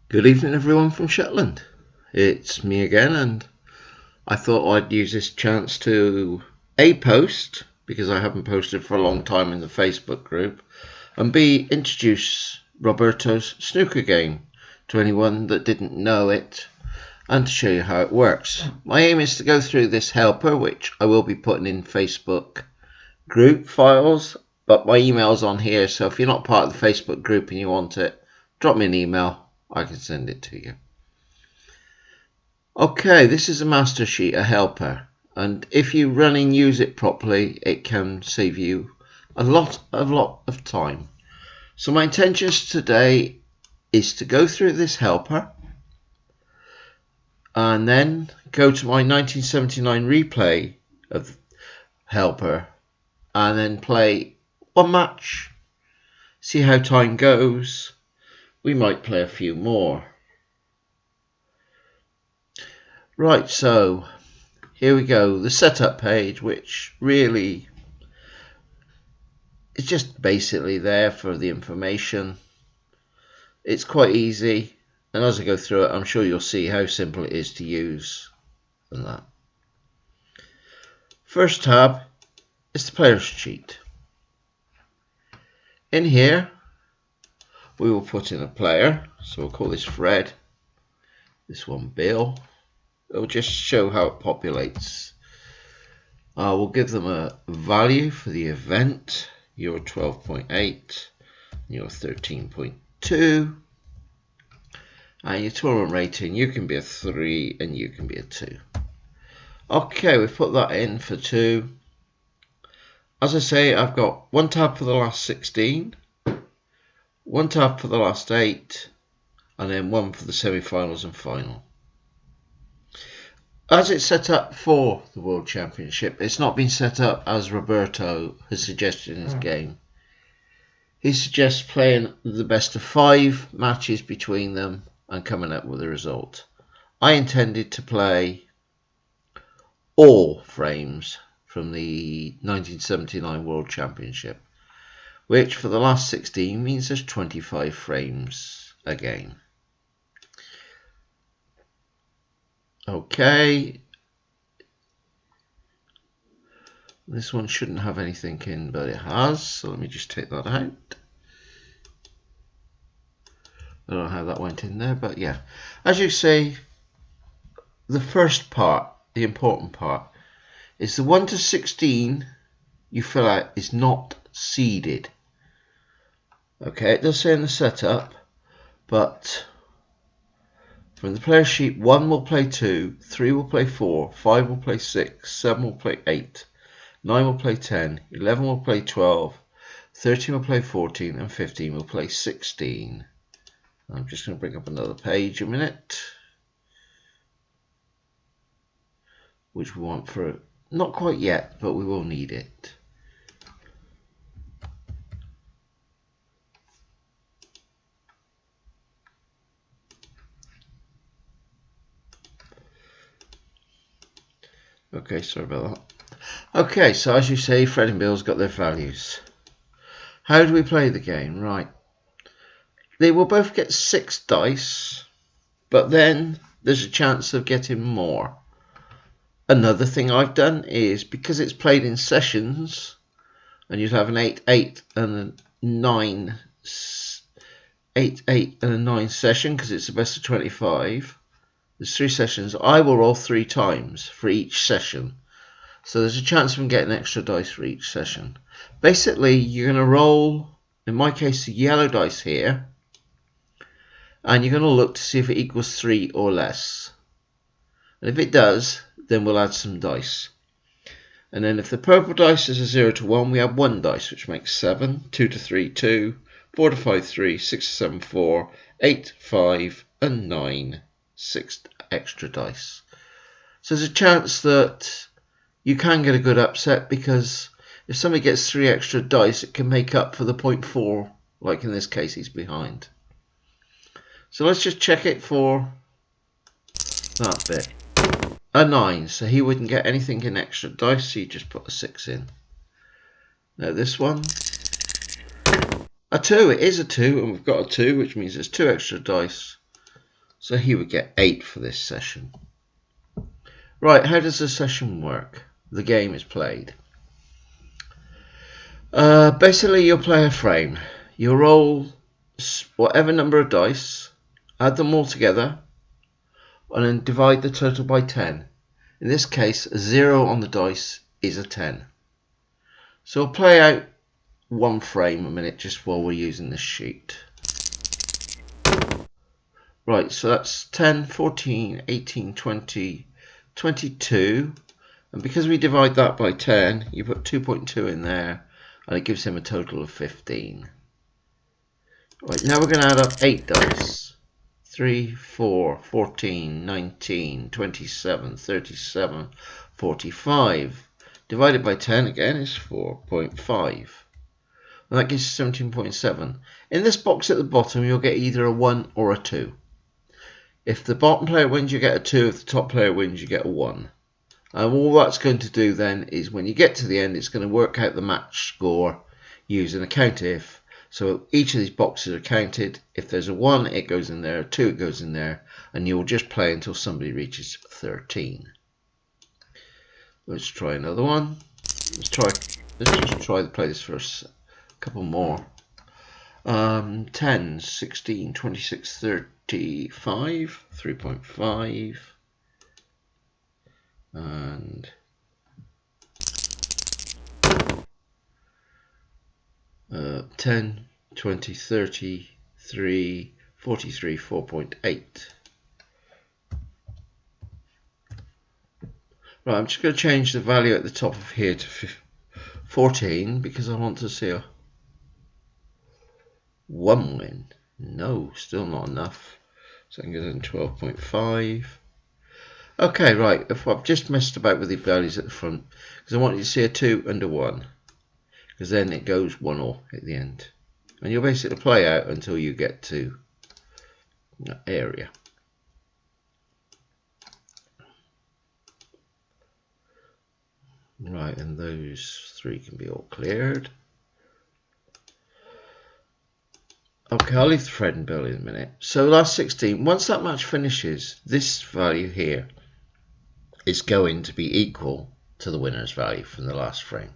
Good evening everyone from Shetland. It's me again, and I thought I'd use this chance to A, post, because I haven't posted for a long time in the Facebook group, and B, introduce Roberto's snooker game to anyone that didn't know it, and to show you how it works. My aim is to go through this helper, which I will be putting in Facebook group files, but my email's on here, so if you're not part of the Facebook group and you want it, drop me an email. I can send it to you. Okay, this is a master sheet, a helper, and if you run and use it properly, it can save you a lot of time. So my intentions today is to go through this helper and then go to my 1979 replay of helper and then play one match, see how time goes. We might play a few more. Right, so here we go. The setup page, which really is just basically there for the information. It's quite easy, and as I go through it, I'm sure you'll see how simple it is to use and that. First tab is the player's sheet. In here, we will put in a player, so we'll call this Fred, this one Bill. It'll just show how it populates. We'll give them a value for the event. You're 12.8, you're 13.2, and your tournament rating, you can be a 3 and you can be a 2. Okay, we've put that in for 2. As I say, I've got one tab for the last 16, one tab for the last 8, and then one for the semi-finals and final. As it's set up for the World Championship, it's not been set up as Roberto has suggested in his game. He suggests playing the best of 5 matches between them and coming up with a result. I intended to play all frames from the 1979 World Championship, which for the last 16 means there's 25 frames a game. Okay, this one shouldn't have anything in, but it has, so let me just take that out. I don't know how that went in there, but yeah. As you see, the first part, the important part, is the 1 to 16 you fill out is not seeded. Okay, it does say in the setup, but from the player sheet, 1 will play 2, 3 will play 4, 5 will play 6, 7 will play 8, 9 will play 10, 11 will play 12, 13 will play 14, and 15 will play 16. I'm just going to bring up another page a minute, which we want for, not quite yet, but we will need it. Okay, sorry about that. Okay, so as you say, Fred and Bill's got their values. How do we play the game? Right. They will both get 6 dice, but then there's a chance of getting more. Another thing I've done is, because it's played in sessions, and you'd have an 8-8 and a 9 8-8 and a 9 session, because it's the best of 25. There's 3 sessions. I will roll 3 times for each session. So there's a chance of them getting extra dice for each session. Basically, you're going to roll, in my case, the yellow dice here. And you're going to look to see if it equals 3 or less. And if it does, then we'll add some dice. And then if the purple dice is a 0 to 1, we add 1 dice, which makes 7, 2 to 3, 2, 4 to 5, 3, 6 to 7, 4, 8, 5, and 9. 6 extra dice. So there's a chance that you can get a good upset, because if somebody gets 3 extra dice, it can make up for the 0.4, like in this case he's behind. So let's just check it for that bit. A 9, so he wouldn't get anything in extra dice, so you just put a 6 in. Now this one, A 2, it is a 2, and we've got a 2, which means there's 2 extra dice. So he would get 8 for this session. Right, how does the session work? The game is played. Basically, you'll play a frame. You roll whatever number of dice, add them all together, and then divide the total by 10. In this case, a 0 on the dice is a 10. So I'll play out one frame a minute just while we're using this sheet. Right, so that's 10, 14, 18, 20, 22. And because we divide that by 10, you put 2.2 in there, and it gives him a total of 15. Right, now we're going to add up 8 dice. 3, 4, 14, 19, 27, 37, 45. Divided by 10 again is 4.5. And that gives you 17.7. In this box at the bottom, you'll get either a 1 or a 2. If the bottom player wins, you get a 2. If the top player wins, you get a 1. And all that's going to do then is when you get to the end, it's going to work out the match score using a count if. So each of these boxes are counted. If there's a 1, it goes in there, a 2, it goes in there, and you'll just play until somebody reaches 13. Let's try another one. Let's just try to play this for a couple more. 10, 16, 26, 35, 3.5, and 10, 20, 33, 43, 4.8. Right, I'm just going to change the value at the top of here to 14 because I want to see a 1 win. No, still not enough. So I can get in 12.5. Okay, right, if I've just messed about with the values at the front because I want you to see a 2 and a 1. Because then it goes 1-all at the end. And you'll basically play out until you get to that area. Right, and those 3 can be all cleared. Okay, I'll leave the Fred and Bill in a minute. So last 16, once that match finishes, this value here is going to be equal to the winner's value from the last frame.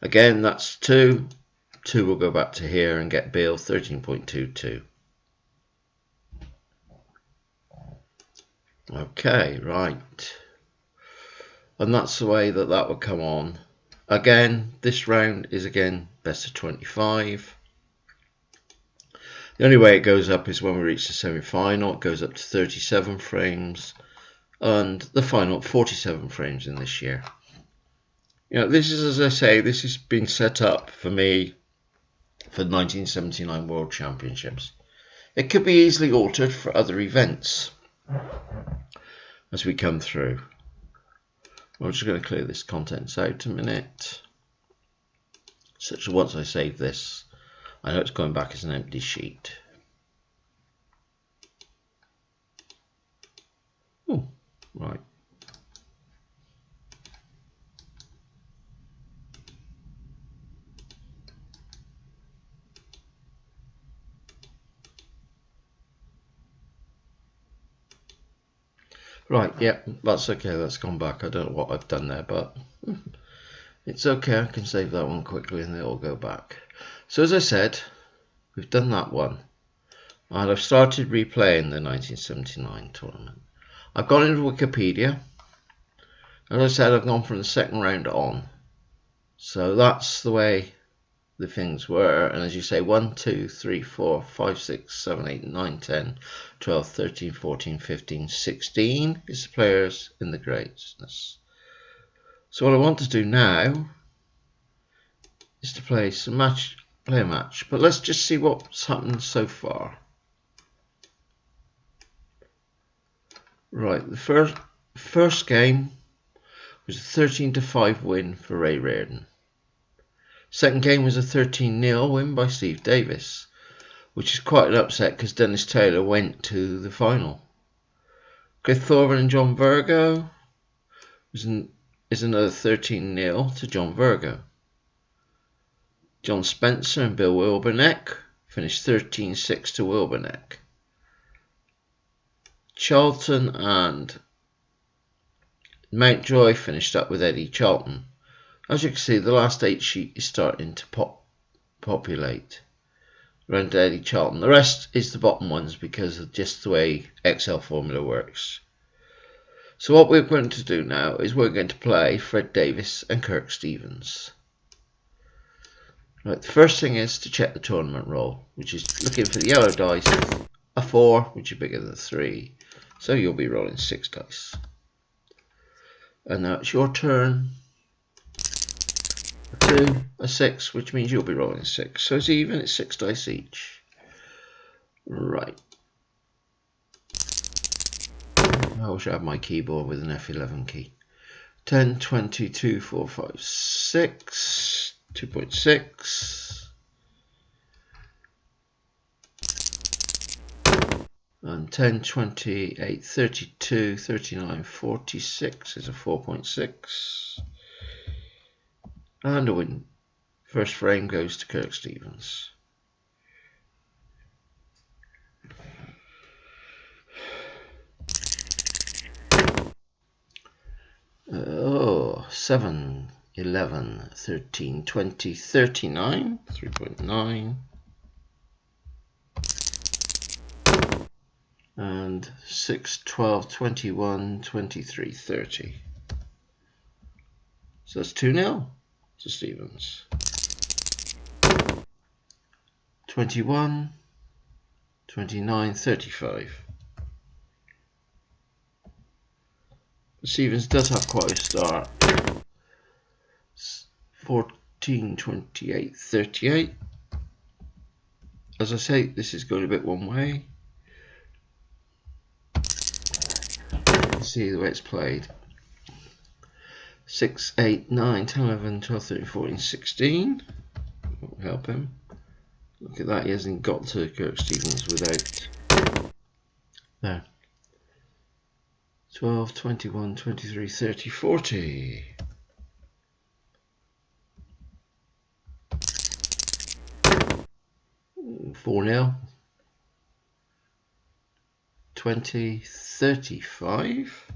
Again, that's 2. 2 will go back to here and get Bill 13.22. Okay, right. And that's the way that that would come on. Again, this round is again best of 25. The only way it goes up is when we reach the semi-final. It goes up to 37 frames. And the final 47 frames in this year. You know, this is, as I say, this has been set up for me for the 1979 World Championships. It could be easily altered for other events as we come through. I'm just going to clear this contents out a minute. Such that once I save this, I know it's going back as an empty sheet. Oh, right. Right, yeah, that's okay, that's gone back. I don't know what I've done there, but it's okay, I can save that one quickly and it'll go back. So as I said, we've done that one. And I've started replaying the 1979 tournament. I've gone into Wikipedia. As I said, I've gone from the second round on. So that's the way the things were. And as you say, 1, 2, 3, 4, 5, 6, 7, 8, 9, 10, 12, 13, 14, 15, 16 is the players in the grades. So what I want to do now is to play a match. But let's just see what's happened so far. Right, the first game was a 13-5 win for Ray Reardon. Second game was a 13-0 win by Steve Davis, which is quite an upset because Dennis Taylor went to the final. Cliff Thorburn and John Virgo is another 13-0 to John Virgo. John Spencer and Bill Wilberneck finished 13-6 to Wilberneck. Charlton and Mountjoy finished up with Eddie Charlton. As you can see, the last 8 sheet is starting to populate around Eddie Charlton. The rest is the bottom ones because of just the way Excel formula works. So what we're going to do now is we're going to play Fred Davis and Kirk Stevens. Right, the first thing is to check the tournament roll, which is looking for the yellow dice, a 4, which is bigger than 3. So you'll be rolling 6 dice. And now it's your turn. A 2, a 6, which means you'll be rolling 6. So it's even, it's 6 dice each. Right. I wish I had my keyboard with an F11 key. 10, 20, 2, 4, 5, 6, 2.6. And 10, 28, 32, 39, 46 is a 4.6. And a win. First frame goes to Kirk Stevens. Oh, 7, 11, 13, 20, 39, 3.9. And 6, 12, 21, 23, 30. So that's 2-0 to Stevens. 21, 29, 35. Stevens does have quite a start. 14, 28, 38. As I say, this is going a bit one way. See the way it's played. 6, 8, 9, 10, 11, 12, 13, 14, 16. Won't help him. Look at that, he hasn't got to Kirk Stevens without. There. 12, 21, 23, 30, 40. Ooh, 4-0. 20, 35.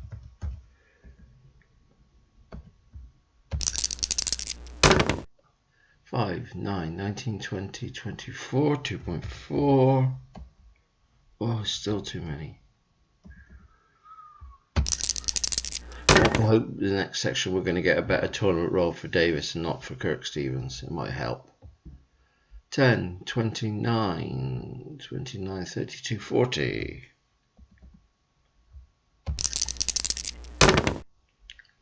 5, 9, 19, 20, 24, 2.4. Oh, still too many. I hope the next section we're going to get a better tournament roll for Davis and not for Kirk Stevens. It might help. 10, 29, 29, 32, 40.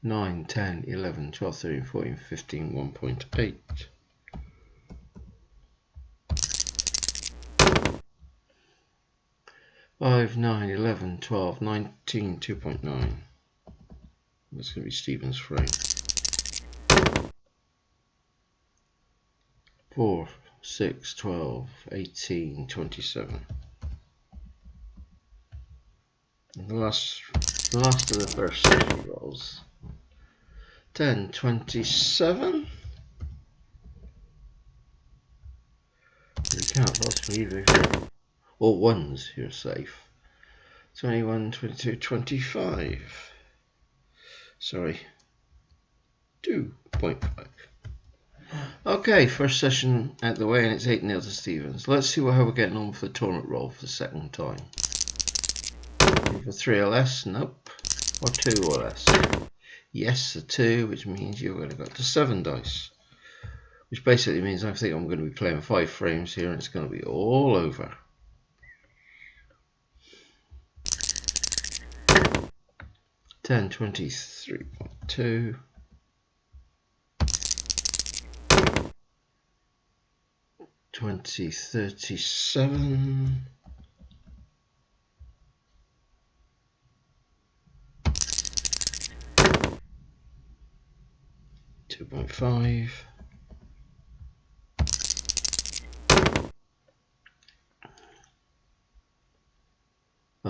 9, 10, 11, 12, 13, 14, 15, 1.8. 5, 9, 11, 12, 19, 2.9. That's going to be Stevens' frame. 4, 6, 12, 18, 27. And the last of the first 60 rolls. 10, 27. You can't possibly either. Or ones, you're safe. 21, 22, 25. Sorry. 2.5. Okay, first session out the way, and it's 8-0 to Stevens. Let's see how we're getting on for the tournament roll for the second time. For 3 or less? Nope. Or 2 or less? Yes, a 2, which means you're going to go to 7 dice. Which basically means I think I'm going to be playing 5 frames here, and it's going to be all over. $10, 23.2. 20, 37. 2.5.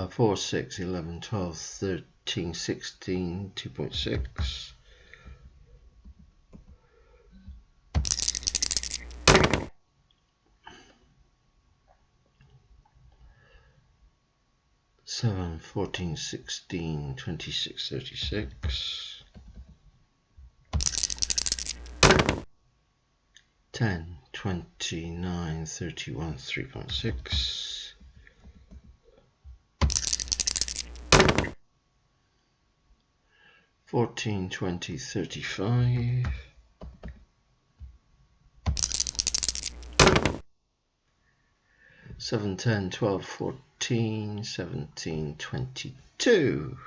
4, 6, 11, 12, 13, 16, 2.6. 7, 14, 16, 26, 36. 10, 29, 31, 3.6. 14, 20, 35. 7, 10, 12, 14, 17, 22.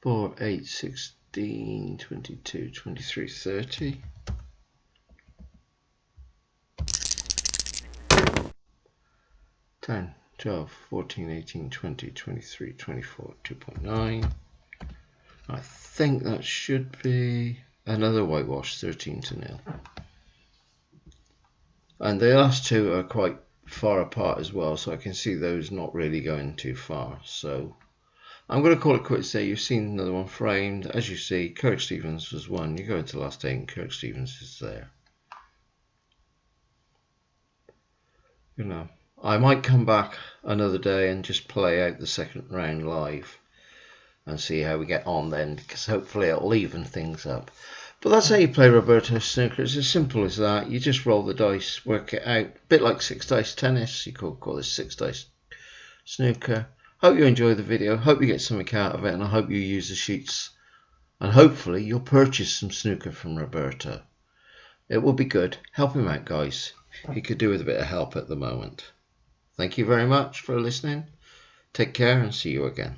4, 8, 16, 22, 23, 30. 10, 12, 14, 18, 20, 23, 24, 2.9. I think that should be another whitewash, 13-0. And the last two are quite far apart as well, so I can see those not really going too far. So I'm going to call it quits there. You've seen another one framed. As you see, Kirk Stevens was one. You go into the last 8 and Kirk Stevens is there. You know, I might come back another day and just play out the second round live and see how we get on then, because hopefully it'll even things up. But that's how you play Roberto snooker. It's as simple as that. You just roll the dice, work it out. A bit like 6 dice tennis. You could call this 6 dice snooker. Hope you enjoy the video. Hope you get something out of it, and I hope you use the sheets. And hopefully you'll purchase some snooker from Roberto. It will be good. Help him out, guys. He could do with a bit of help at the moment. Thank you very much for listening. Take care and see you again.